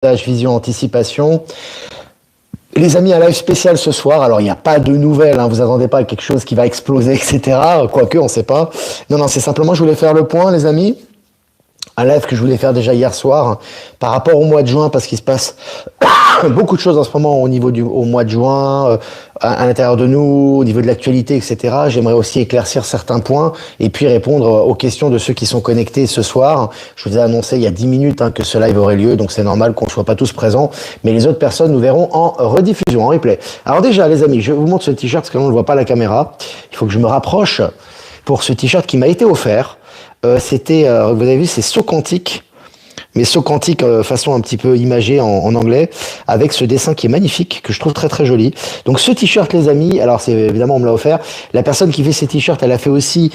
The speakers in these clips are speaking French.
Vision Anticipation. Les amis, un live spécial ce soir. Alors, il n'y a pas de nouvelles, hein, vous attendez pas à quelque chose qui va exploser, etc. Quoique, on ne sait pas. Non, c'est simplement, je voulais faire le point, les amis. Un live que je voulais faire déjà hier soir par rapport au mois de juin, parce qu'il se passe beaucoup de choses en ce moment au mois de juin, à l'intérieur de nous, au niveau de l'actualité, etc. J'aimerais aussi éclaircir certains points et puis répondre aux questions de ceux qui sont connectés ce soir. Je vous ai annoncé il y a 10 minutes que ce live aurait lieu, donc c'est normal qu'on ne soit pas tous présents, mais les autres personnes nous verront en rediffusion, en replay. Alors déjà, les amis, je vous montre ce t-shirt parce que là, on ne voit pas la caméra. Il faut que je me rapproche pour ce t-shirt qui m'a été offert. C'était, vous avez vu, c'est saut quantique, mais saut quantique façon un petit peu imagée en anglais, avec ce dessin qui est magnifique, que je trouve très très joli. Donc ce t-shirt, les amis, alors c'est évidemment on me l'a offert. La personne qui fait ces t-shirts, elle a fait aussi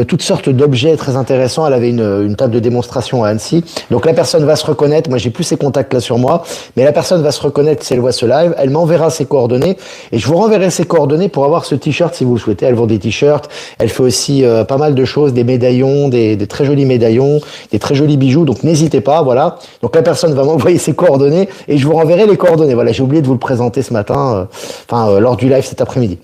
toutes sortes d'objets très intéressants. Elle avait une table de démonstration à Annecy. Donc la personne va se reconnaître. Moi, j'ai plus ses contacts là sur moi, mais la personne va se reconnaître si elle voit ce live. Elle m'enverra ses coordonnées et je vous renverrai ses coordonnées pour avoir ce t-shirt si vous le souhaitez. Elle vend des t-shirts. Elle fait aussi pas mal de choses, des médaillons, des très jolis médaillons, des très jolis bijoux. Donc n'hésitez pas. Voilà. Donc la personne va m'envoyer ses coordonnées et je vous renverrai les coordonnées. Voilà, j'ai oublié de vous le présenter ce matin, lors du live cet après-midi.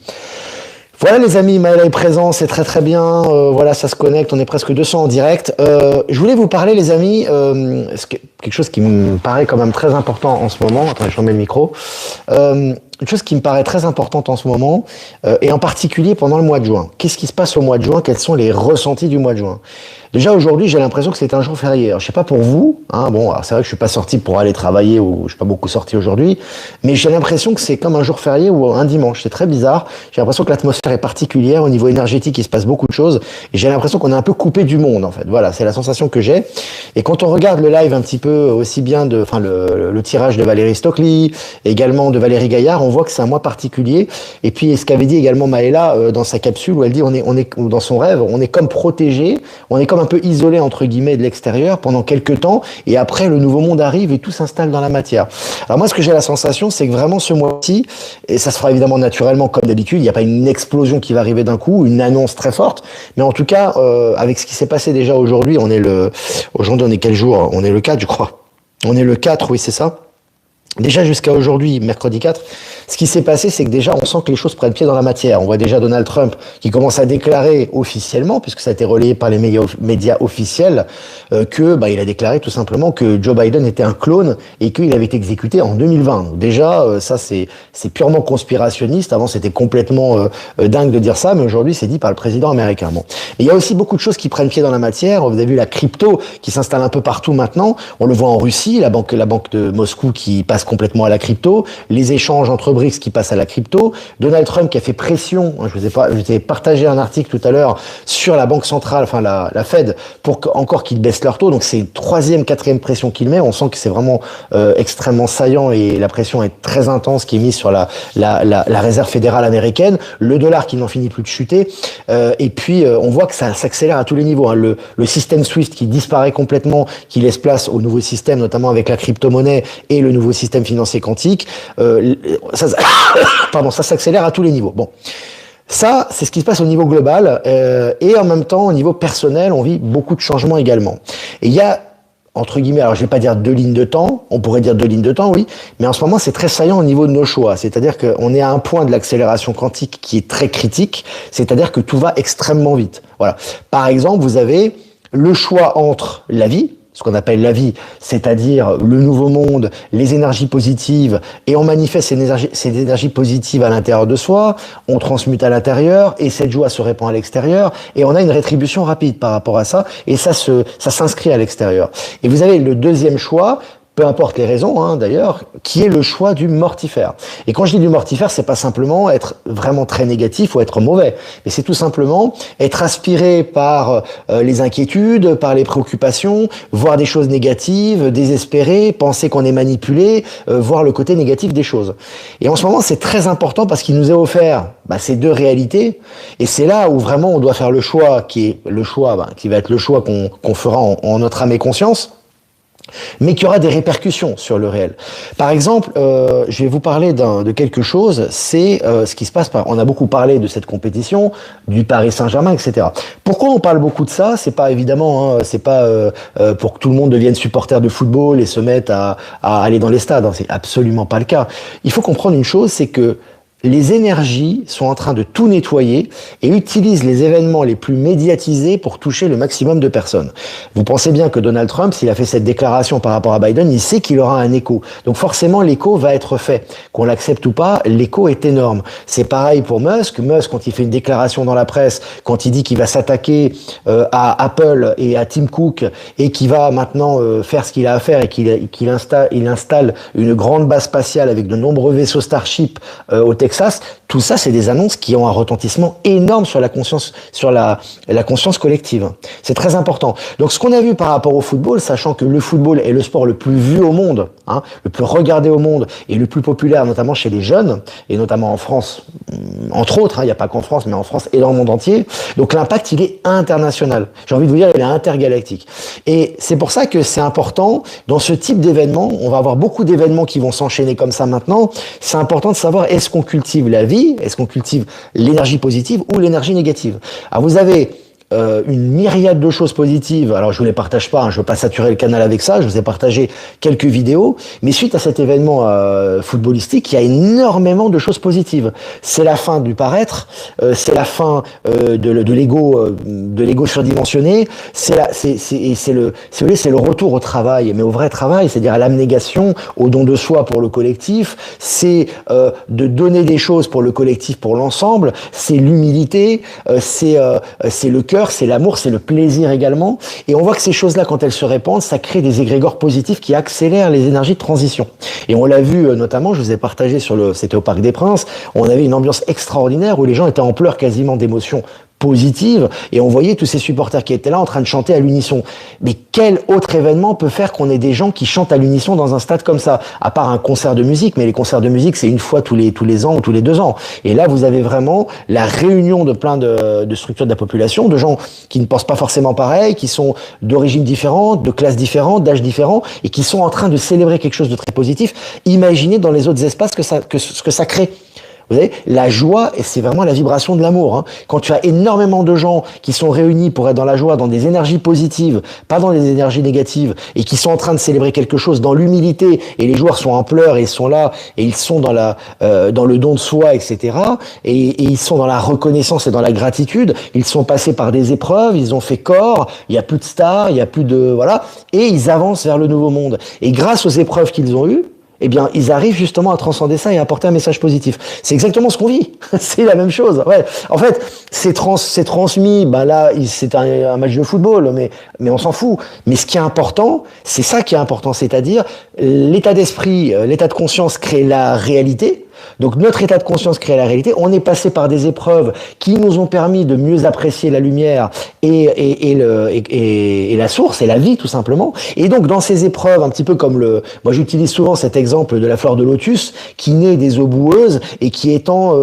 Voilà les amis, Maëla est présent, c'est très très bien. Voilà, ça se connecte, on est presque 200 en direct. Je voulais vous parler les amis, quelque chose qui me paraît quand même très important en ce moment. Attendez, je remets le micro. Une chose qui me paraît très importante en ce moment, et en particulier pendant le mois de juin. Qu'est-ce qui se passe au mois de juin? Quels sont les ressentis du mois de juin? Déjà aujourd'hui, j'ai l'impression que c'est un jour férié. Alors, je sais pas pour vous, bon, alors c'est vrai que je suis pas sorti pour aller travailler ou je suis pas beaucoup sorti aujourd'hui, mais j'ai l'impression que c'est comme un jour férié ou un dimanche. C'est très bizarre. J'ai l'impression que l'atmosphère est particulière au niveau énergétique. Il se passe beaucoup de choses et j'ai l'impression qu'on est un peu coupé du monde en fait. Voilà, c'est la sensation que j'ai. Et quand on regarde le live un petit peu aussi bien le tirage de Valérie Stockley, également de Valérie Gaillard, on voit que c'est un mois particulier. Et puis ce qu'avait dit également Maëla dans sa capsule où elle dit on est dans son rêve, on est comme protégé, on est comme un peu isolé entre guillemets de l'extérieur pendant quelques temps et après le nouveau monde arrive et tout s'installe dans la matière. Alors moi ce que j'ai la sensation c'est que vraiment ce mois-ci, et ça se fera évidemment naturellement comme d'habitude, il n'y a pas une explosion qui va arriver d'un coup, une annonce très forte, mais en tout cas avec ce qui s'est passé déjà aujourd'hui, aujourd'hui on est quel jour? On est le 4 je crois. On est le 4, oui c'est ça. Déjà jusqu'à aujourd'hui, mercredi 4, ce qui s'est passé, c'est que déjà, on sent que les choses prennent pied dans la matière. On voit déjà Donald Trump qui commence à déclarer officiellement, puisque ça a été relayé par les médias officiels, il a déclaré tout simplement que Joe Biden était un clone et qu'il avait été exécuté en 2020. Donc déjà, ça c'est purement conspirationniste. Avant, c'était complètement dingue de dire ça, mais aujourd'hui, c'est dit par le président américain. Bon. Mais il y a aussi beaucoup de choses qui prennent pied dans la matière. Vous avez vu la crypto qui s'installe un peu partout maintenant. On le voit en Russie, la banque de Moscou qui passe complètement à la crypto, les échanges entre BRICS qui passent à la crypto, Donald Trump qui a fait pression, je vous ai partagé un article tout à l'heure sur la banque centrale, la Fed, pour encore qu'ils baissent leur taux, donc c'est une troisième, quatrième pression qu'il met, on sent que c'est vraiment extrêmement saillant et la pression est très intense qui est mise sur la réserve fédérale américaine, le dollar qui n'en finit plus de chuter, et puis on voit que ça s'accélère à tous les niveaux, le système SWIFT qui disparaît complètement, qui laisse place au nouveau système, notamment avec la crypto-monnaie et le nouveau système financier quantique, ça s'accélère à tous les niveaux. Bon, ça, c'est ce qui se passe au niveau global, et en même temps, au niveau personnel, on vit beaucoup de changements également. Et il y a, entre guillemets, alors je vais pas dire deux lignes de temps, on pourrait dire deux lignes de temps, oui, mais en ce moment, c'est très saillant au niveau de nos choix. C'est-à-dire qu'on est à un point de l'accélération quantique qui est très critique, c'est-à-dire que tout va extrêmement vite. Voilà. Par exemple, vous avez le choix entre la vie, ce qu'on appelle la vie, c'est-à-dire le nouveau monde, les énergies positives, et on manifeste ces énergies positives à l'intérieur de soi, on transmute à l'intérieur, et cette joie se répand à l'extérieur, et on a une rétribution rapide par rapport à ça, et ça s'inscrit à l'extérieur. Et vous avez le deuxième choix, peu importe les raisons d'ailleurs, qui est le choix du mortifère. Et quand je dis du mortifère, c'est pas simplement être vraiment très négatif ou être mauvais, mais c'est tout simplement être aspiré par les inquiétudes, par les préoccupations, voir des choses négatives, désespérer, penser qu'on est manipulé, voir le côté négatif des choses. Et en ce moment, c'est très important parce qu'il nous est offert ces deux réalités, et c'est là où vraiment on doit faire le choix qui est le choix qui va être le choix qu'on fera en notre âme et conscience. mais qui aura des répercussions sur le réel. Par exemple, je vais vous parler de quelque chose, c'est ce qui se passe. On a beaucoup parlé de cette compétition, du Paris Saint-Germain, etc. Pourquoi on parle beaucoup de ça? C'est pas évidemment, hein, c'est pas pour que tout le monde devienne supporter de football et se mette à aller dans les stades. Hein, c'est absolument pas le cas. Il faut comprendre une chose, c'est que les énergies sont en train de tout nettoyer et utilisent les événements les plus médiatisés pour toucher le maximum de personnes. Vous pensez bien que Donald Trump, s'il a fait cette déclaration par rapport à Biden, il sait qu'il aura un écho. Donc forcément, l'écho va être fait. Qu'on l'accepte ou pas, l'écho est énorme. C'est pareil pour Musk. Musk, quand il fait une déclaration dans la presse, quand il dit qu'il va s'attaquer à Apple et à Tim Cook et qu'il va maintenant faire ce qu'il a à faire et qu'il installe une grande base spatiale avec de nombreux vaisseaux Starship au Texas, tout ça, c'est des annonces qui ont un retentissement énorme sur la conscience, sur la conscience collective. C'est très important. Donc, ce qu'on a vu par rapport au football, sachant que le football est le sport le plus vu au monde, hein, le plus regardé au monde et le plus populaire, notamment chez les jeunes, et notamment en France, entre autres, hein, il n'y a pas qu'en France, mais en France et dans le monde entier. Donc, l'impact, il est international. J'ai envie de vous dire, il est intergalactique. Et c'est pour ça que c'est important, dans ce type d'événements, on va avoir beaucoup d'événements qui vont s'enchaîner comme ça maintenant. C'est important de savoir, est-ce qu'on cultive la vie, est-ce qu'on cultive l'énergie positive ou l'énergie négative. Alors vous avez une myriade de choses positives. Alors je vous les partage pas, hein, je veux pas saturer le canal avec ça, je vous ai partagé quelques vidéos, mais suite à cet événement footballistique, il y a énormément de choses positives. C'est la fin du paraître, c'est la fin de l'ego surdimensionné, c'est le retour au travail, mais au vrai travail, c'est-à-dire à l'abnégation, au don de soi pour le collectif, c'est de donner des choses pour le collectif, pour l'ensemble, c'est l'humilité, c'est le cœur, c'est l'amour, c'est le plaisir également. Et on voit que ces choses-là, quand elles se répandent, ça crée des égrégores positifs qui accélèrent les énergies de transition. Et on l'a vu notamment, je vous ai partagé c'était au Parc des Princes, on avait une ambiance extraordinaire où les gens étaient en pleurs quasiment d'émotion positive, et on voyait tous ces supporters qui étaient là en train de chanter à l'unisson. Mais quel autre événement peut faire qu'on ait des gens qui chantent à l'unisson dans un stade comme ça? À part un concert de musique, mais les concerts de musique, c'est une fois tous les ans ou tous les 2 ans. Et là, vous avez vraiment la réunion de plein de structures de la population, de gens qui ne pensent pas forcément pareil, qui sont d'origines différentes, de classes différentes, d'âges différents, et qui sont en train de célébrer quelque chose de très positif. Imaginez dans les autres espaces ce que ça crée. Vous savez, la joie, c'est vraiment la vibration de l'amour. Hein. Quand tu as énormément de gens qui sont réunis pour être dans la joie, dans des énergies positives, pas dans des énergies négatives, et qui sont en train de célébrer quelque chose dans l'humilité, et les joueurs sont en pleurs, et ils sont là, et ils sont dans le don de soi, etc. Et ils sont dans la reconnaissance et dans la gratitude. Ils sont passés par des épreuves, ils ont fait corps, il y a plus de stars, il y a plus de... Voilà. Et ils avancent vers le nouveau monde. Et grâce aux épreuves qu'ils ont eues, eh bien, ils arrivent justement à transcender ça et à apporter un message positif. C'est exactement ce qu'on vit. C'est la même chose. Ouais. En fait, c'est transmis. Bah là, c'est un match de football, mais on s'en fout. Mais ce qui est important, c'est ça qui est important, c'est-à-dire l'état d'esprit, l'état de conscience crée la réalité. Donc notre état de conscience crée la réalité. On est passé par des épreuves qui nous ont permis de mieux apprécier la lumière et la source et la vie tout simplement. Et donc dans ces épreuves, un petit peu comme moi j'utilise souvent cet exemple de la fleur de lotus qui naît des eaux boueuses et qui étend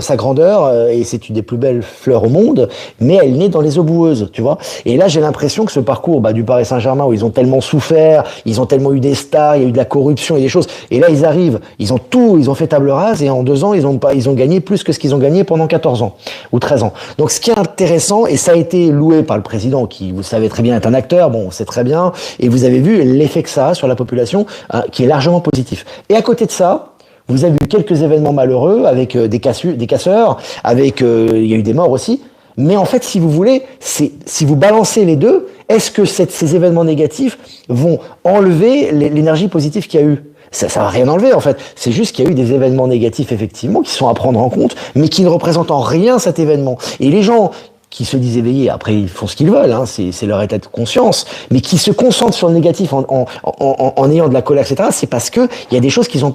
sa grandeur et c'est une des plus belles fleurs au monde, mais elle naît dans les eaux boueuses, tu vois. Et là j'ai l'impression que ce parcours du Paris Saint-Germain où ils ont tellement souffert, ils ont tellement eu des stars, il y a eu de la corruption et des choses. Et là ils arrivent, ils ont fait table rase et en 2 ans ils ont gagné plus que ce qu'ils ont gagné pendant 14 ans ou 13 ans. Donc ce qui est intéressant, et ça a été loué par le président qui, vous savez très bien, est un acteur, bon c'est très bien, et vous avez vu l'effet que ça a sur la population qui est largement positif. Et à côté de ça, vous avez eu quelques événements malheureux avec des casseurs, avec il y a eu des morts aussi. Mais en fait, si vous voulez, si vous balancez les deux, est-ce que ces événements négatifs vont enlever l'énergie positive qu'il y a eu? Ça va rien enlever en fait. C'est juste qu'il y a eu des événements négatifs effectivement qui sont à prendre en compte, mais qui ne représentent en rien cet événement. Et les gens qui se disent éveillés, après ils font ce qu'ils veulent, hein, c'est leur état de conscience, mais qui se concentrent sur le négatif en ayant de la colère, etc., c'est parce que il y a des choses qu'ils n'ont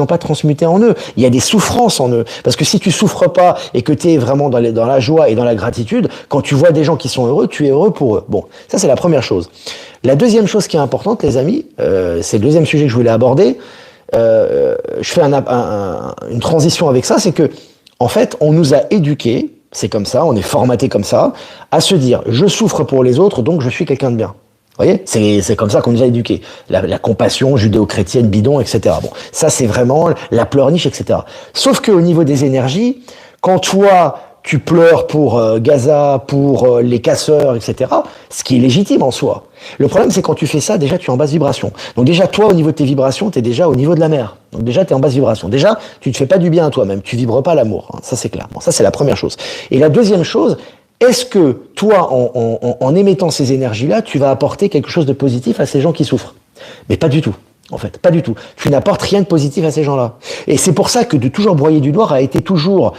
pas transmutées en eux. Il y a des souffrances en eux. Parce que si tu souffres pas et que tu es vraiment dans la joie et dans la gratitude, quand tu vois des gens qui sont heureux, tu es heureux pour eux. Bon, ça c'est la première chose. La deuxième chose qui est importante, les amis, c'est le deuxième sujet que je voulais aborder. Je fais une transition avec ça, c'est que en fait, on nous a éduqués. C'est comme ça, on est formaté comme ça, à se dire « je souffre pour les autres, donc je suis quelqu'un de bien ». Vous voyez, c'est comme ça qu'on nous a éduqués. La compassion judéo-chrétienne, bidon, etc. Bon, ça c'est vraiment la pleurniche, etc. Sauf qu'au niveau des énergies, quand toi tu pleures pour Gaza, pour les casseurs, etc., ce qui est légitime en soi. Le problème, c'est quand tu fais ça, déjà tu es en basse vibration. Donc déjà, toi, au niveau de tes vibrations, tu es déjà au niveau de la mer. Donc déjà, tu es en basse vibration. Déjà, tu te fais pas du bien à toi-même, tu vibres pas l'amour. Hein. Ça, c'est clair. Bon, ça, c'est la première chose. Et la deuxième chose, est-ce que toi, en émettant ces énergies-là, tu vas apporter quelque chose de positif à ces gens qui souffrent? Mais pas du tout. En fait, pas du tout. Tu n'apportes rien de positif à ces gens-là. Et c'est pour ça que de toujours broyer du noir a été toujours,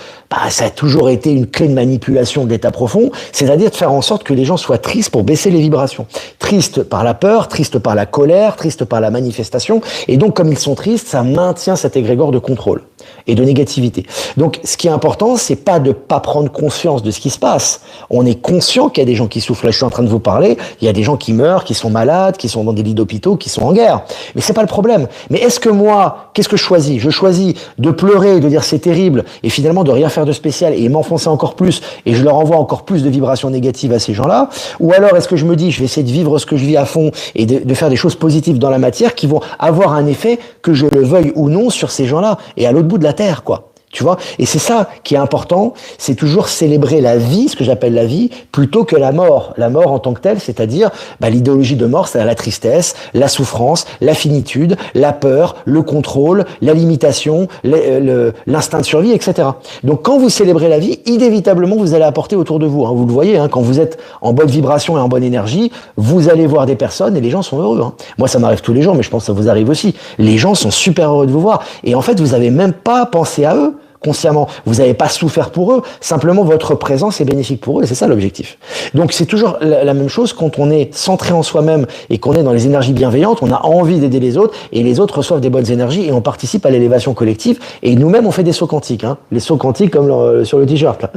ça a toujours été une clé de manipulation de l'état profond, c'est-à-dire de faire en sorte que les gens soient tristes pour baisser les vibrations. Tristes par la peur, tristes par la colère, tristes par la manifestation. Et donc, comme ils sont tristes, ça maintient cet égrégore de contrôle et de négativité. Donc, ce qui est important, c'est pas de pas prendre conscience de ce qui se passe. On est conscient qu'il y a des gens qui souffrent. Là, je suis en train de vous parler. Il y a des gens qui meurent, qui sont malades, qui sont dans des lits d'hôpitaux, qui sont en guerre. Mais c'est pas le problème. Mais est-ce que moi, qu'est-ce que je choisis? Je choisis de pleurer, de dire c'est terrible, et finalement de rien faire de spécial et m'enfoncer encore plus, et je leur envoie encore plus de vibrations négatives à ces gens-là. Ou alors est-ce que je me dis, je vais essayer de vivre ce que je vis à fond et de faire des choses positives dans la matière qui vont avoir un effet, que je le veuille ou non, sur ces gens-là et à l'autre bout de la terre, quoi. Tu vois? Et c'est ça qui est important, c'est toujours célébrer la vie, ce que j'appelle la vie, plutôt que la mort. La mort en tant que telle, c'est-à-dire, l'idéologie de mort, c'est la tristesse, la souffrance, la finitude, la peur, le contrôle, la limitation, l'instinct de survie, etc. Donc quand vous célébrez la vie, inévitablement, vous allez apporter autour de vous, hein, vous le voyez, hein, quand vous êtes en bonne vibration et en bonne énergie, vous allez voir des personnes et les gens sont heureux. Hein. Moi, ça m'arrive tous les jours, mais je pense que ça vous arrive aussi. Les gens sont super heureux de vous voir. Et en fait, vous n'avez même pas pensé à eux. Consciemment, vous n'avez pas souffert pour eux, simplement votre présence est bénéfique pour eux, et c'est ça l'objectif. Donc c'est toujours la même chose quand on est centré en soi-même et qu'on est dans les énergies bienveillantes, on a envie d'aider les autres, et les autres reçoivent des bonnes énergies, et on participe à l'élévation collective, et nous-mêmes on fait des sauts quantiques, hein, les sauts quantiques comme sur le t-shirt. Là.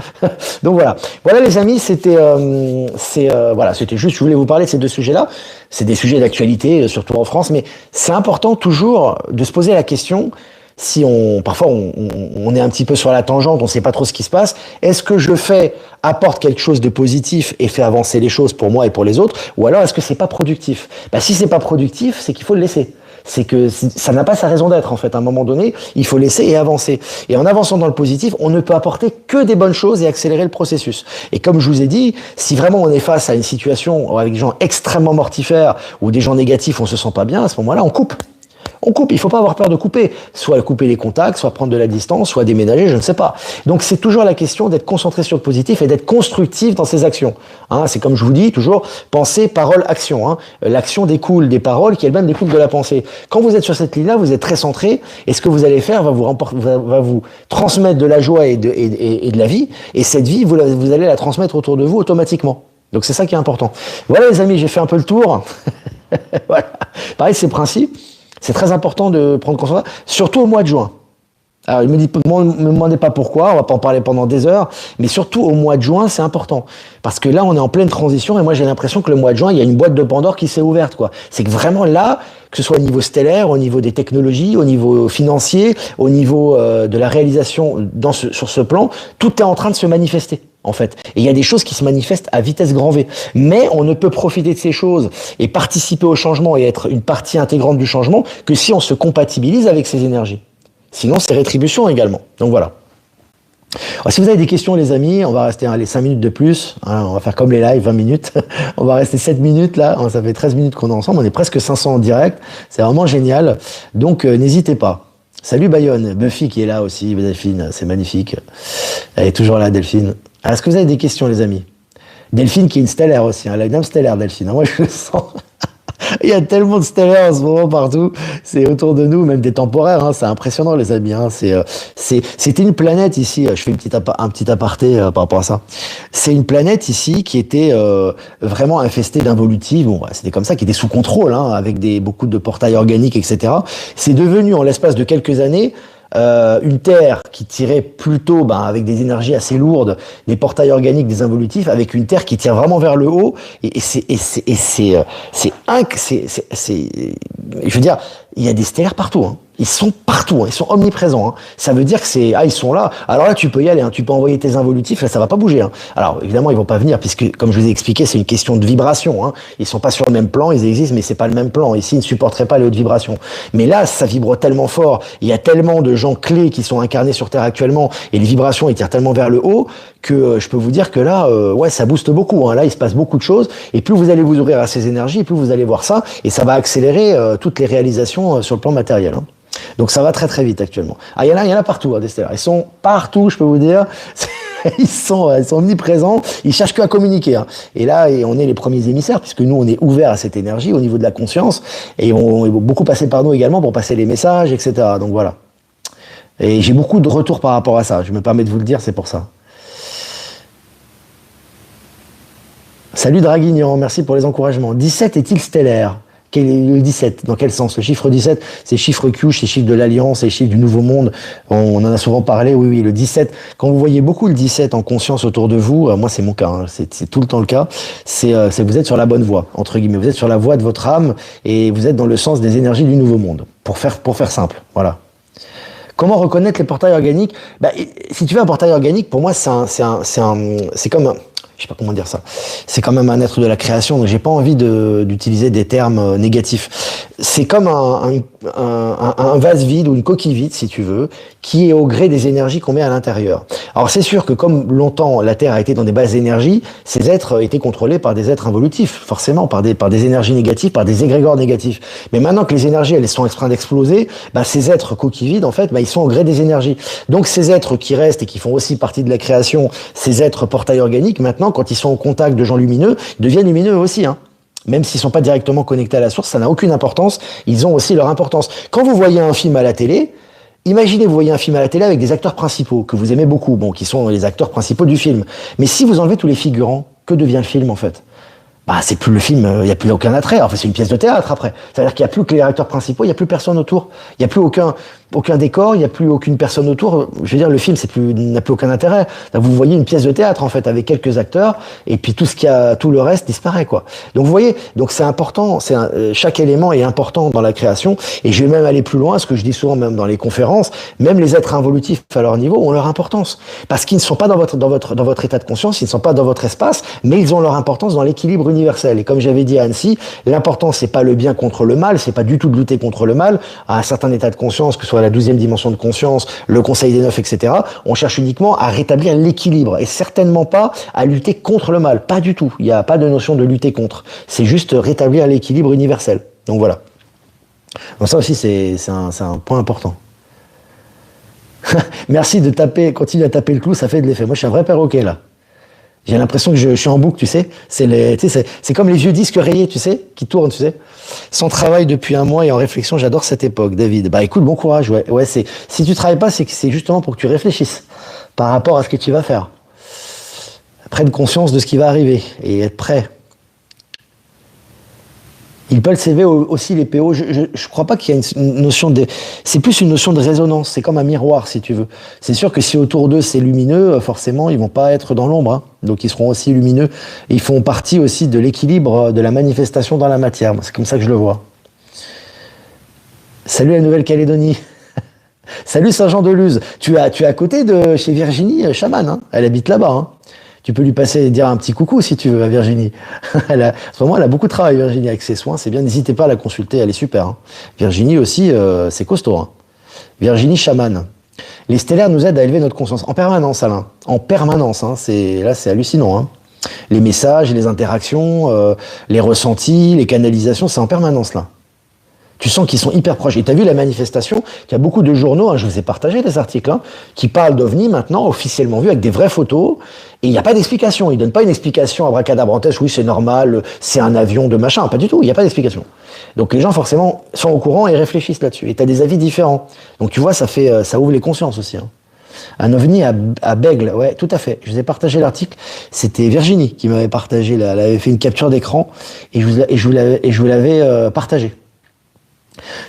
Donc voilà les amis, c'était juste, je voulais vous parler de ces deux sujets-là, c'est des sujets d'actualité, surtout en France, mais c'est important toujours de se poser la question, si parfois on est un petit peu sur la tangente, on ne sait pas trop ce qui se passe, est-ce que apporte quelque chose de positif et fait avancer les choses pour moi et pour les autres, ou alors est-ce que c'est pas productif? Si c'est pas productif, c'est qu'il faut le laisser. C'est que ça n'a pas sa raison d'être en fait. À un moment donné, il faut laisser et avancer. Et en avançant dans le positif, on ne peut apporter que des bonnes choses et accélérer le processus. Et comme je vous ai dit, si vraiment on est face à une situation avec des gens extrêmement mortifères ou des gens négatifs, on se sent pas bien, à ce moment-là, on coupe. On coupe, il faut pas avoir peur de couper. Soit couper les contacts, soit prendre de la distance, soit déménager, je ne sais pas. Donc c'est toujours la question d'être concentré sur le positif et d'être constructif dans ses actions. Hein, c'est comme je vous dis, toujours pensée, parole, action. Hein. L'action découle des paroles qui elles-mêmes découlent de la pensée. Quand vous êtes sur cette ligne-là, vous êtes très centré et ce que vous allez faire va vous transmettre de la joie et de la vie. Et cette vie, vous allez la transmettre autour de vous automatiquement. Donc c'est ça qui est important. Voilà les amis, j'ai fait un peu le tour. Voilà. Pareil, c'est le principe. C'est très important de prendre conscience, surtout au mois de juin. Alors, me demandez pas pourquoi, on va pas en parler pendant des heures, mais surtout au mois de juin, c'est important. Parce que là, on est en pleine transition, et moi, j'ai l'impression que le mois de juin, il y a une boîte de Pandore qui s'est ouverte, quoi. C'est que vraiment là, que ce soit au niveau stellaire, au niveau des technologies, au niveau financier, au niveau de la réalisation sur ce plan, tout est en train de se manifester. En fait. Et il y a des choses qui se manifestent à vitesse grand V. Mais on ne peut profiter de ces choses et participer au changement et être une partie intégrante du changement que si on se compatibilise avec ces énergies. Sinon, c'est rétribution également. Donc voilà. Alors, si vous avez des questions, les amis, on va rester les 5 minutes de plus. Hein, on va faire comme les lives, 20 minutes. On va rester 7 minutes là. Ça fait 13 minutes qu'on est ensemble. On est presque 500 en direct. C'est vraiment génial. Donc, n'hésitez pas. Salut Bayonne. Buffy qui est là aussi. Delphine, c'est magnifique. Elle est toujours là, Delphine. Alors, est-ce que vous avez des questions, les amis? Delphine qui est une stellaire aussi, hein, la dame stellaire, Delphine. Moi, je le sens. Il y a tellement de stellaires en ce moment partout. C'est autour de nous, même des temporaires. Hein. C'est impressionnant, les amis. Hein. C'était une planète ici. Je fais un petit aparté par rapport à ça. C'est une planète ici qui était vraiment infestée d'involutifs. Bon, c'était comme ça, qui était sous contrôle, hein, avec beaucoup de portails organiques, etc. C'est devenu, en l'espace de quelques années, une Terre qui tirait plutôt avec des énergies assez lourdes, des portails organiques, des involutifs, avec une Terre qui tire vraiment vers le haut. Je veux dire, il y a des stellaires partout, hein. Ils sont partout, hein. Ils sont omniprésents, hein. Ça veut dire que ils sont là. Alors là, tu peux y aller, hein. Tu peux envoyer tes involutifs, là, ça va pas bouger, hein. Alors, évidemment, ils vont pas venir, puisque, comme je vous ai expliqué, c'est une question de vibration, hein. Ils sont pas sur le même plan, ils existent, mais c'est pas le même plan. Ici, ils ne supporteraient pas les hautes vibrations. Mais là, ça vibre tellement fort. Il y a tellement de gens clés qui sont incarnés sur Terre actuellement, et les vibrations, ils tirent tellement vers le haut, que je peux vous dire que là, ouais, ça booste beaucoup, hein. Là, il se passe beaucoup de choses, et plus vous allez vous ouvrir à ces énergies, plus vous allez voir ça, et ça va accélérer toutes les réalisations sur le plan matériel, hein. Donc ça va très très vite actuellement. Ah, il y en a partout, hein, des stellaires. Ils sont partout, je peux vous dire. Ils sont omniprésents. Ils cherchent qu'à communiquer, hein. Et là, on est les premiers émissaires, puisque nous, on est ouverts à cette énergie au niveau de la conscience, et ils vont beaucoup passer par nous également pour passer les messages, etc. Donc voilà. Et j'ai beaucoup de retours par rapport à ça. Je me permets de vous le dire, c'est pour ça. Salut Draguignan, merci pour les encouragements. 17 est-il stellaire? Quel est le 17? Dans quel sens? Le chiffre 17, c'est chiffre Q, c'est chiffre de l'Alliance, c'est chiffre du Nouveau Monde. On en a souvent parlé, oui, le 17. Quand vous voyez beaucoup le 17 en conscience autour de vous, moi c'est mon cas, hein, c'est tout le temps le cas, c'est que vous êtes sur la bonne voie, entre guillemets. Vous êtes sur la voie de votre âme et vous êtes dans le sens des énergies du Nouveau Monde. Pour faire simple, voilà. Comment reconnaître les portails organiques? Si tu veux un portail organique, pour moi, c'est comme un, je sais pas comment dire ça. C'est quand même un être de la création, donc j'ai pas envie d'utiliser des termes négatifs. C'est comme un vase vide ou une coquille vide, si tu veux, qui est au gré des énergies qu'on met à l'intérieur. Alors c'est sûr que comme longtemps la Terre a été dans des bases d'énergie, ces êtres étaient contrôlés par des êtres involutifs, forcément, par des énergies négatives, par des égrégores négatifs. Mais maintenant que les énergies, elles sont en train d'exploser, ces êtres coquilles vides, en fait, ils sont au gré des énergies. Donc ces êtres qui restent et qui font aussi partie de la création, ces êtres portails organiques, maintenant, quand ils sont au contact de gens lumineux, ils deviennent lumineux aussi, hein. Même s'ils sont pas directement connectés à la source, ça n'a aucune importance. Ils ont aussi leur importance. Quand vous voyez un film à la télé, imaginez, vous voyez un film à la télé avec des acteurs principaux que vous aimez beaucoup, qui sont les acteurs principaux du film. Mais si vous enlevez tous les figurants, que devient le film en fait? C'est plus le film, il n'y a plus aucun attrait. Enfin, c'est une pièce de théâtre après. C'est-à-dire qu'il n'y a plus que les acteurs principaux, il n'y a plus personne autour. Il n'y a plus aucun décor, il n'y a plus aucune personne autour. Je veux dire, le film, n'a plus aucun intérêt. Là, vous voyez une pièce de théâtre, en fait, avec quelques acteurs, et puis tout le reste disparaît, quoi. Donc, vous voyez, c'est important, chaque élément est important dans la création, et je vais même aller plus loin, ce que je dis souvent même dans les conférences, même les êtres involutifs à leur niveau ont leur importance. Parce qu'ils ne sont pas dans votre état de conscience, ils ne sont pas dans votre espace, mais ils ont leur importance dans l'équilibre universel. Et comme j'avais dit à Annecy, l'important, c'est pas le bien contre le mal, c'est pas du tout de lutter contre le mal, à un certain état de conscience, que ce soit la 12e dimension de conscience, le Conseil des Neuf, etc. On cherche uniquement à rétablir l'équilibre et certainement pas à lutter contre le mal. Pas du tout. Il n'y a pas de notion de lutter contre. C'est juste rétablir l'équilibre universel. Donc voilà. Donc ça aussi, c'est un point important. Merci de continuer à taper le clou, ça fait de l'effet. Moi, je suis un vrai perroquet, là. J'ai l'impression que je suis en boucle, tu sais. C'est comme les vieux disques rayés, tu sais, qui tournent, tu sais. Sans travail depuis un mois et en réflexion, j'adore cette époque, David. Écoute, bon courage, ouais. Ouais, si tu travailles pas, c'est justement pour que tu réfléchisses par rapport à ce que tu vas faire. Prenne conscience de ce qui va arriver et être prêt. Il peut le CV aussi les PO. Je crois pas qu'il y a une notion de. C'est plus une notion de résonance. C'est comme un miroir, si tu veux. C'est sûr que si autour d'eux c'est lumineux, forcément ils vont pas être dans l'ombre, hein. Donc ils seront aussi lumineux. Et ils font partie aussi de l'équilibre de la manifestation dans la matière. C'est comme ça que je le vois. Salut la Nouvelle-Calédonie. Salut Saint-Jean-de-Luz. Tu es à côté de chez Virginie Chaman, hein. Elle habite là-bas, hein. Tu peux lui passer et dire un petit coucou si tu veux à Virginie. En ce moment, elle a beaucoup de travail, Virginie, avec ses soins. C'est bien, n'hésitez pas à la consulter, elle est super, hein. Virginie aussi, c'est costaud, hein. Virginie Chaman. Les stellaires nous aident à élever notre conscience. En permanence, Alain. En permanence, hein. C'est hallucinant, hein. Les messages, les interactions, les ressentis, les canalisations, c'est en permanence, là. Tu sens qu'ils sont hyper proches. Et tu as vu la manifestation, il y a beaucoup de journaux, hein, je vous ai partagé des articles, hein, qui parlent d'OVNI maintenant, officiellement vus, avec des vraies photos, et il n'y a pas d'explication. Ils ne donnent pas une explication abracadabrantesque, oui c'est normal, c'est un avion de machin, pas du tout, il n'y a pas d'explication. Donc les gens forcément sont au courant et réfléchissent là-dessus. Et tu as des avis différents. Donc tu vois, ça ouvre les consciences aussi, hein. Un ovni à Bègle, ouais, tout à fait. Je vous ai partagé l'article. C'était Virginie qui m'avait partagé, elle avait fait une capture d'écran, et je vous l'avais partagé.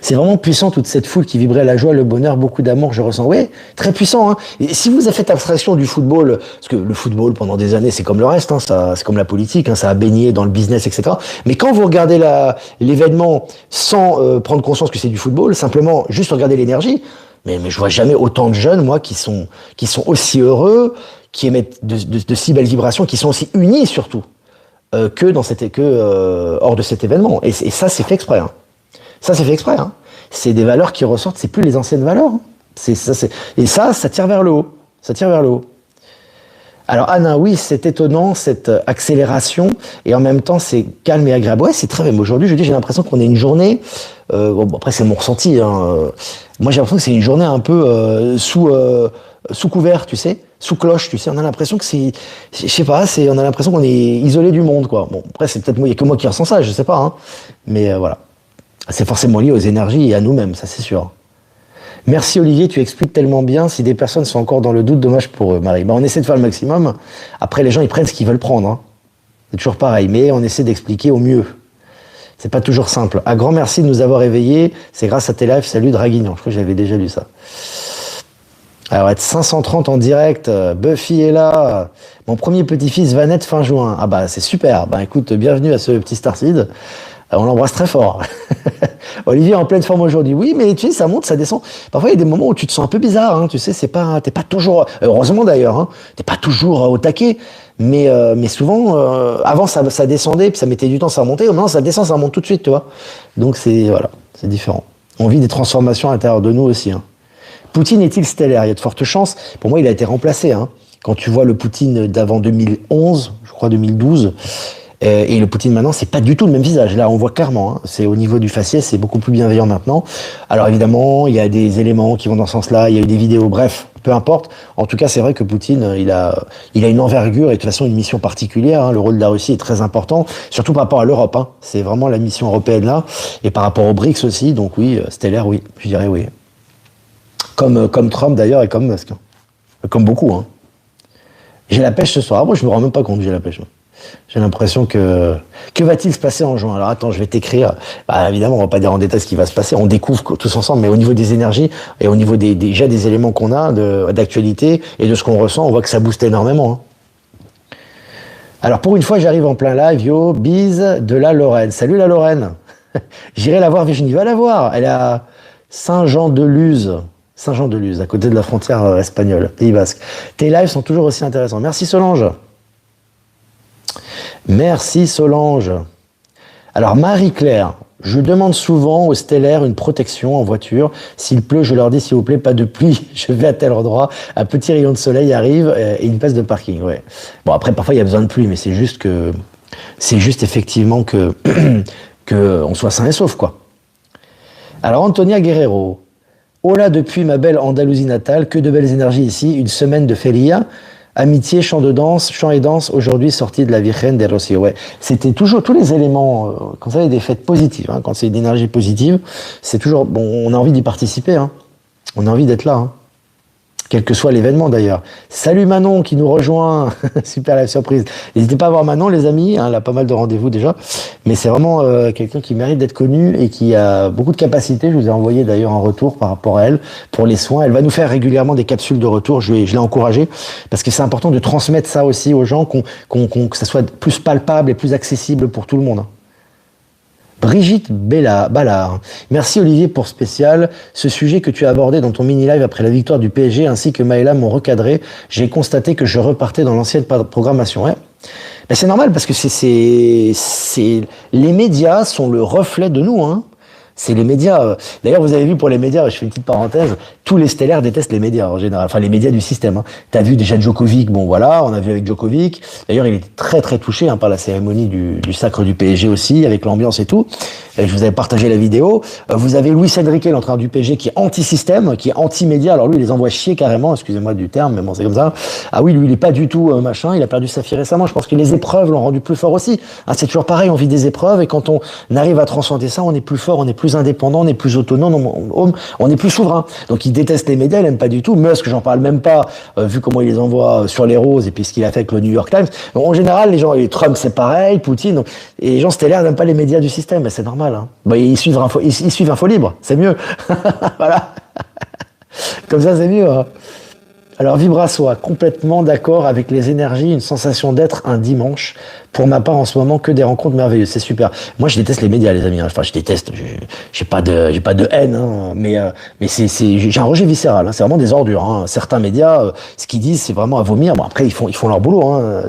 C'est vraiment puissant, toute cette foule qui vibrait la joie, le bonheur, beaucoup d'amour, je ressens. Oui, très puissant. Hein. Et si vous avez fait abstraction du football, parce que le football, pendant des années, c'est comme le reste, hein, c'est comme la politique, hein, ça a baigné dans le business, etc. Mais quand vous regardez l'événement sans prendre conscience que c'est du football, simplement juste regarder l'énergie, mais je vois jamais autant de jeunes, moi, qui sont aussi heureux, qui émettent de si belles vibrations, qui sont aussi unis, surtout, hors de cet événement. Et ça, c'est fait exprès. Hein. Ça, c'est fait exprès. Hein. C'est des valeurs qui ressortent, c'est plus les anciennes valeurs. Hein. Et ça tire vers le haut. Ça tire vers le haut. Alors, Anna, oui, c'est étonnant, cette accélération, et en même temps, c'est calme et agréable. Ouais, c'est très même. Aujourd'hui, j'ai l'impression qu'on est une journée, bon, après, c'est mon ressenti, hein. Moi, j'ai l'impression que c'est une journée un peu sous couvert, tu sais, sous cloche, tu sais. On a l'impression que c'est, je sais pas, on a l'impression qu'on est isolé du monde, quoi. Bon, après, c'est peut-être moi, il y a que moi qui ressens ça, je sais pas, hein. Mais voilà. C'est forcément lié aux énergies et à nous-mêmes, ça c'est sûr. Merci Olivier, tu expliques tellement bien. Si des personnes sont encore dans le doute, dommage pour eux, Marie. On essaie de faire le maximum. Après, les gens, ils prennent ce qu'ils veulent prendre. Hein. C'est toujours pareil, mais on essaie d'expliquer au mieux. C'est pas toujours simple. Un grand merci de nous avoir éveillés. C'est grâce à tes lives. Salut Draguignan. Je crois que j'avais déjà lu ça. Alors, être 530 en direct. Buffy est là. Mon premier petit-fils va naître fin juin. Ah bah, c'est super. Bah écoute, bienvenue à ce petit Starseed. On l'embrasse très fort. Olivier en pleine forme aujourd'hui. Oui, mais tu sais, ça monte, ça descend. Parfois, il y a des moments où tu te sens un peu bizarre. Hein, tu sais, t'es pas toujours. Heureusement d'ailleurs, hein, t'es pas toujours au taquet. Mais souvent, avant ça descendait, puis ça mettait du temps, ça remontait. Maintenant, ça descend, ça remonte tout de suite, tu vois. Donc c'est différent. On vit des transformations à l'intérieur de nous aussi. Hein. Poutine est-il stellaire? Il y a de fortes chances. Pour moi, il a été remplacé. Hein. Quand tu vois le Poutine d'avant 2011, je crois 2012. Et le Poutine maintenant, c'est pas du tout le même visage. Là, on voit clairement. Hein, c'est au niveau du faciès, c'est beaucoup plus bienveillant maintenant. Alors évidemment, il y a des éléments qui vont dans ce sens-là. Il y a eu des vidéos. Bref, peu importe. En tout cas, c'est vrai que Poutine, il a une envergure et de toute façon une mission particulière. Hein. Le rôle de la Russie est très important, surtout par rapport à l'Europe. Hein. C'est vraiment la mission européenne là, et par rapport aux BRICS aussi. Donc oui, stellaire, oui, je dirais oui. Comme Trump d'ailleurs et comme Musk. Hein. Comme beaucoup. Hein. J'ai la pêche ce soir. Ah, moi, je me rends même pas compte que j'ai la pêche. J'ai l'impression que va-t-il se passer en juin? Alors attends, je vais t'écrire. Bah, évidemment, on va pas dire en détail ce qui va se passer. On découvre tous ensemble, mais au niveau des énergies et au niveau déjà des éléments qu'on a d'actualité et de ce qu'on ressent, on voit que ça booste énormément. Hein. Alors pour une fois, j'arrive en plein live. Yo, bise de la Lorraine. Salut la Lorraine. J'irai la voir, Virginie. Va la voir. Elle est à Saint-Jean-de-Luz. Saint-Jean-de-Luz, à côté de la frontière espagnole, Pays Basque. Tes lives sont toujours aussi intéressants. Merci Solange. Merci Solange. Alors Marie-Claire, je demande souvent aux stellaires une protection en voiture. S'il pleut, je leur dis s'il vous plaît, pas de pluie, je vais à tel endroit. Un petit rayon de soleil arrive et une place de parking. Ouais. Bon après parfois il y a besoin de pluie, mais c'est juste effectivement que on soit sain et sauf quoi. Alors Antonia Guerrero. Hola depuis ma belle Andalousie natale, que de belles énergies ici, une semaine de feria. Amitié, chant et danse, aujourd'hui sorti de la Virgen de Rocío. Ouais, c'était toujours tous les éléments, quand ça a des fêtes positives, hein, quand c'est une énergie positive, c'est toujours, bon, on a envie d'y participer, hein. On a envie d'être là, hein. Quel que soit l'événement d'ailleurs. Salut Manon qui nous rejoint, super la surprise. N'hésitez pas à voir Manon les amis, hein, elle a pas mal de rendez-vous déjà, mais c'est vraiment quelqu'un qui mérite d'être connu et qui a beaucoup de capacités. Je vous ai envoyé d'ailleurs un retour par rapport à elle pour les soins. Elle va nous faire régulièrement des capsules de retour, je l'ai encouragée parce que c'est important de transmettre ça aussi aux gens, que ça soit plus palpable et plus accessible pour tout le monde. Brigitte Ballard. Merci Olivier pour spécial. Ce sujet que tu as abordé dans ton mini-live après la victoire du PSG ainsi que Maëla m'ont recadré. J'ai constaté que je repartais dans l'ancienne programmation. Ouais. Ben c'est normal parce que les médias sont le reflet de nous. Hein. C'est les médias. D'ailleurs, vous avez vu pour les médias, je fais une petite parenthèse, tous les stellaires détestent les médias en général, enfin les médias du système. Hein. T'as vu déjà Djokovic, bon voilà, on a vu avec Djokovic. D'ailleurs, il était très très touché par la cérémonie du sacre du PSG aussi, avec l'ambiance et tout. Et je vous avais partagé la vidéo. Vous avez Luis Enrique, l'entraîneur du PSG, qui est anti-système, qui est anti-média. Alors lui, il les envoie chier carrément, excusez-moi du terme, mais bon, c'est comme ça. Ah oui, lui, il est pas du tout machin, il a perdu sa fille récemment. Je pense que les épreuves l'ont rendu plus fort aussi. Ah, c'est toujours pareil, on vit des épreuves et quand on arrive à transcender ça, on est plus fort, on est plus plus indépendant, on est plus autonome, on est plus souverain. Donc ils détestent les médias, ils n'aiment pas du tout. Musk, j'en parle même pas, vu comment il les envoie sur les roses et puis ce qu'il a fait avec le New York Times. Donc, en général, les gens, et Trump c'est pareil, Poutine, donc, et les gens stellaires n'aiment pas les médias du système, mais c'est normal. Hein. Bah, ils suivent Info Libre, c'est mieux. Voilà. Comme ça, c'est mieux. Hein. Alors, Vibrasoa, complètement d'accord avec les énergies, une sensation d'être un dimanche. Pour ma part, en ce moment, que des rencontres merveilleuses. C'est super. Moi, je déteste les médias, les amis. Enfin, je déteste. J'ai pas de haine, hein, mais j'ai un rejet viscéral. Hein, c'est vraiment des ordures. Hein. Certains médias, ce qu'ils disent, c'est vraiment à vomir. Bon, après, ils font leur boulot. Hein,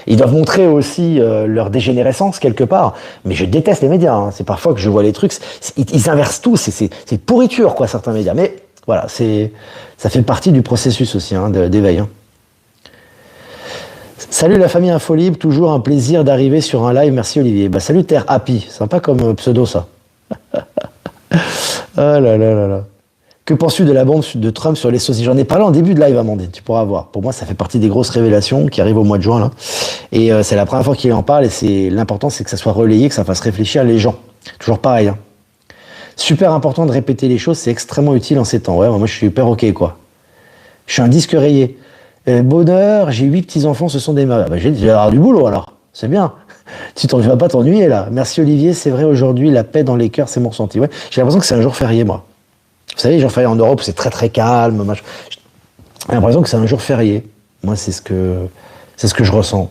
ils doivent montrer aussi leur dégénérescence quelque part. Mais je déteste les médias. Hein. C'est parfois que je vois les trucs. Ils inversent tout. C'est pourriture, quoi, certains médias. Mais voilà, ça fait partie du processus aussi hein, d'éveil. Hein. Salut la famille Infolibre, toujours un plaisir d'arriver sur un live. Merci Olivier. Bah, salut Terre Happy, sympa comme pseudo ça. Ah là là là là. Que penses-tu de la bombe de Trump sur les saucisses? J'en ai parlé en début de live, Amandine, tu pourras voir. Pour moi, ça fait partie des grosses révélations qui arrivent au mois de juin. Là. Et c'est la première fois qu'il en parle et l'important, c'est que ça soit relayé, que ça fasse réfléchir les gens. Toujours pareil. Hein. Super important de répéter les choses, c'est extrêmement utile en ces temps. Ouais, moi je suis hyper ok quoi. Je suis un disque rayé. Bonheur, j'ai 8 petits-enfants, ce sont des mariés. Bah, j'ai du boulot alors, c'est bien. Tu vas pas t'ennuyer là. Merci Olivier, c'est vrai aujourd'hui, la paix dans les cœurs, c'est mon ressenti. Ouais, j'ai l'impression que c'est un jour férié moi. Vous savez, les jours fériés en Europe, c'est très très calme. J'ai l'impression que c'est un jour férié. Moi, c'est ce que je ressens.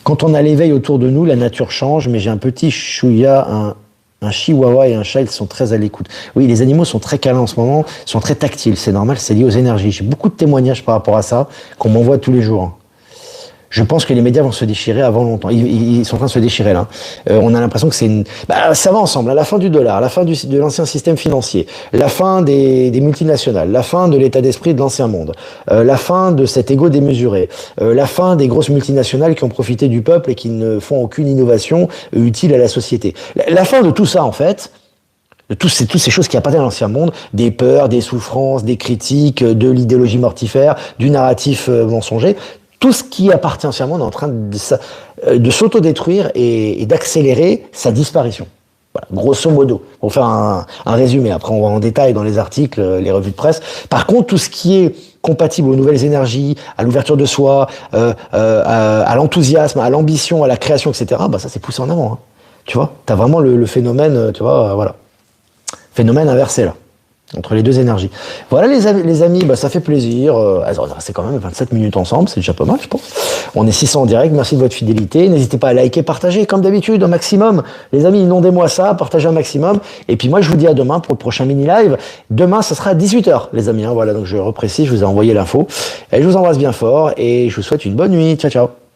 Quand on a l'éveil autour de nous, la nature change, mais j'ai un petit chouïa, un chihuahua et un chat, ils sont très à l'écoute. Oui, les animaux sont très câlins en ce moment, sont très tactiles, c'est normal, c'est lié aux énergies. J'ai beaucoup de témoignages par rapport à ça, qu'on m'envoie tous les jours. Je pense que les médias vont se déchirer avant longtemps. Ils sont en train de se déchirer là. On a l'impression que ça va ensemble. À la fin du dollar, la fin de l'ancien système financier, la fin des multinationales, la fin de l'état d'esprit de l'ancien monde, la fin de cet ego démesuré, la fin des grosses multinationales qui ont profité du peuple et qui ne font aucune innovation utile à la société. La fin de tout ça en fait. De toutes ces choses qui appartiennent à l'ancien monde, des peurs, des souffrances, des critiques, de l'idéologie mortifère, du narratif mensonger. Tout ce qui appartient à l'ancien monde est en train de s'autodétruire et d'accélérer sa disparition. Voilà, grosso modo. On va faire un résumé. Après, on va en détail dans les articles, les revues de presse. Par contre, tout ce qui est compatible aux nouvelles énergies, à l'ouverture de soi, à l'enthousiasme, à l'ambition, à la création, etc., bah, ça, c'est poussé en avant. Hein. Tu vois, t'as vraiment le phénomène, tu vois, voilà. Phénomène inversé, là. Entre les deux énergies. Voilà les amis, bah, ça fait plaisir. C'est quand même 27 minutes ensemble, c'est déjà pas mal je pense. On est 600 en direct, merci de votre fidélité. N'hésitez pas à liker, partager comme d'habitude au maximum. Les amis, inondez-moi ça, partagez un maximum. Et puis moi je vous dis à demain pour le prochain mini-live. Demain ça sera à 18h les amis. Hein. Voilà, donc je reprécise, je vous ai envoyé l'info. Et je vous embrasse bien fort et je vous souhaite une bonne nuit. Ciao ciao.